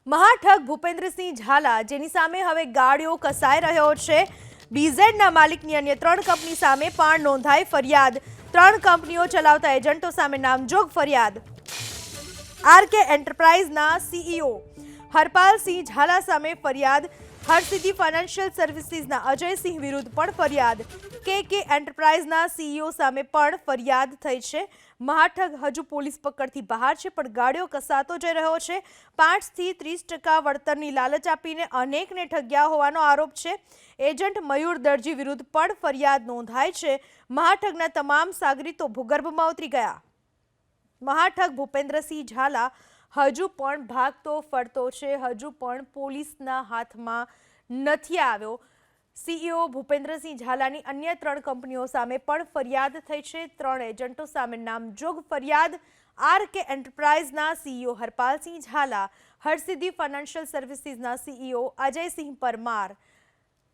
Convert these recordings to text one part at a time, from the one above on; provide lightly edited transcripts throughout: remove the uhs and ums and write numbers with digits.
મહાઠગ ભૂપેન્દ્રસિંહ ઝાલા, જેની સામે હવે ગાળિયો કસાઈ રહ્યો છે. બીઝેડના માલિકની અન્ય 3 કંપની સામે પણ નોંધાઈ ફરિયાદ. 3 કંપનીઓ ચલાવતા એજન્ટો સામે નામજોગ ફરિયાદ. આરકે એન્ટરપ્રાઇઝના સીઈઓ હરપાલસિંહ ઝાલા સામે ફરિયાદ. હરસિદ્ધિ ફાઇનાન્શિયલ સર્વિસીસના અજયસિંહ વિરુદ્ધ પણ ફરિયાદ. કે એન્ટરપ્રાઇઝના સીઈઓ સામે પણ ફરિયાદ થઈ છે. મહાઠગ હજુ પોલીસ પકડથી બહાર છે, પણ ગાળિયો કસાતો જઈ રહ્યો છે. 5 થી 30% વળતરની લાલચ આપીને અનેકને ઠગ્યા હોવાનો આરોપ છે. એજન્ટ મયુર દરજી વિરુદ્ધ પણ ફરિયાદ નોંધાઈ છે. મહાઠગના તમામ સાગરીતો ભૂગર્ભમાં ઉતરી ગયા. મહાઠગ ભૂપેન્દ્રસિંહ ઝાલા હજુ પણ ભાગતો ફરતો છે, હજુ પણ પોલીસના હાથમાં નથી આવ્યો. સીઈઓ ભૂપેન્દ્રસિંહ ઝાલાની અન્ય 3 કંપનીઓ સામે પણ ફરિયાદ થઈ છે. 3 એજન્ટો સામે નામજોગ ફરિયાદ. આરકે એન્ટરપ્રાઇઝના સીઈઓ હરપાલસિંહ ઝાલા, હરસિદ્ધિ ફાઇનાન્શિયલ સર્વિસીસના સીઈઓ અજયસિંહ પરમાર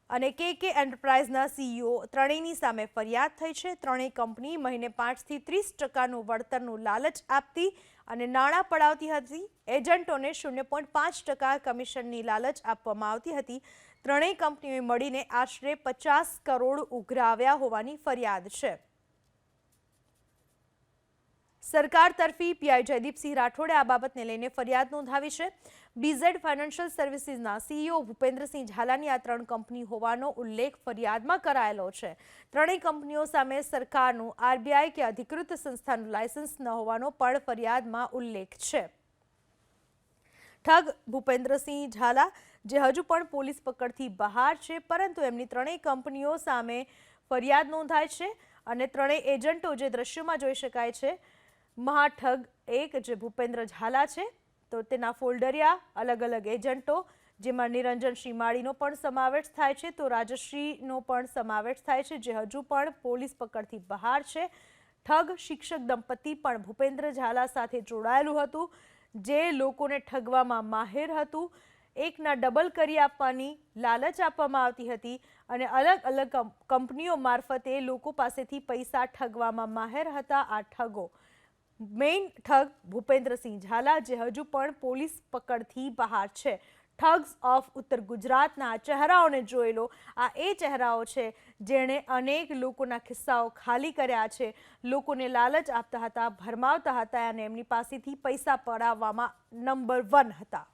અને કે એન્ટરપ્રાઇઝના સીઈઓ ત્રણેયની સામે ફરિયાદ થઈ છે. ત્રણેય કંપની મહિને 5 થી 30% વળતરનું લાલચ આપતી અને નાણાં પડાવતી હતી. એજન્ટોને 0.5% કમિશનની લાલચ આપવામાં આવતી હતી. ત્રણેય કંપનીઓએ મળીને આશરે 50 કરોડ ઉઘરાવ્યા હોવાની ફરિયાદ છે. સરકાર તરફી પીઆઈ જયદીપસિંહ રાઠોડે આ બાબતને લઈને ફરિયાદ નોંધાવી છે. બીઝેડ ફાઇનાન્શિયલ સર્વિસીસના સીઈઓ ભૂપેન્દ્રસિંહ ઝાલાની આ 3 કંપની હોવાનો ઉલ્લેખ ફરિયાદમાં કરાયેલો છે. ત્રણેય કંપનીઓ સામે સરકારનું આરબીઆઈ કે અધિકૃત સંસ્થાનું લાયસન્સ ન હોવાનો પણ ફરિયાદમાં ઉલ્લેખ છે. ઠગ ભૂપેન્દ્રસિંહ ઝાલા, જે હજુ પણ પોલીસ પકડથી બહાર છે, પરંતુ એમની ત્રણેય કંપનીઓ સામે ફરિયાદ નોંધાય છે અને ત્રણેય એજન્ટો જે દ્રશ્યોમાં જોઈ શકાય છે. મહાઠગ એક જે ભૂપેન્દ્ર ઝાલા છે, તો તેના ફોલ્ડરિયા અલગ અલગ એજન્ટો, જેમાં નિરંજન શ્રીમાળીનો પણ સમાવેશ થાય છે, તો રાજશ્રીનો પણ સમાવેશ થાય છે, જે હજુ પણ પોલીસ પકડથી બહાર છે. ઠગ શિક્ષક દંપતી પણ ભૂપેન્દ્ર ઝાલા સાથે જોડાયેલું હતું, જે લોકોને ઠગવામાં માહેર હતું. એકના ડબલ કરી આપવાની લાલચ આપવામાં આવતી હતી અને અલગ અલગ કંપનીઓ મારફતે લોકો પાસેથી પૈસા ઠગવામાં માહેર હતા આ ઠગો. મેઇન ઠગ ભૂપેન્દ્રસિંહ ઝાલા, જે હજુ પણ પોલીસ પકડથી બહાર છે. ઠગ્સ ઓફ ઉત્તર ગુજરાતના આ ચહેરાઓને જોયેલો આ એ ચહેરાઓ છે જેણે અનેક લોકોના ખિસ્સાઓ ખાલી કર્યા છે, લોકોને લાલચ આપતા હતા, ભરમાવતા હતા અને એમની પાસેથી પૈસા પડાવવામાં નંબર 1 હતા.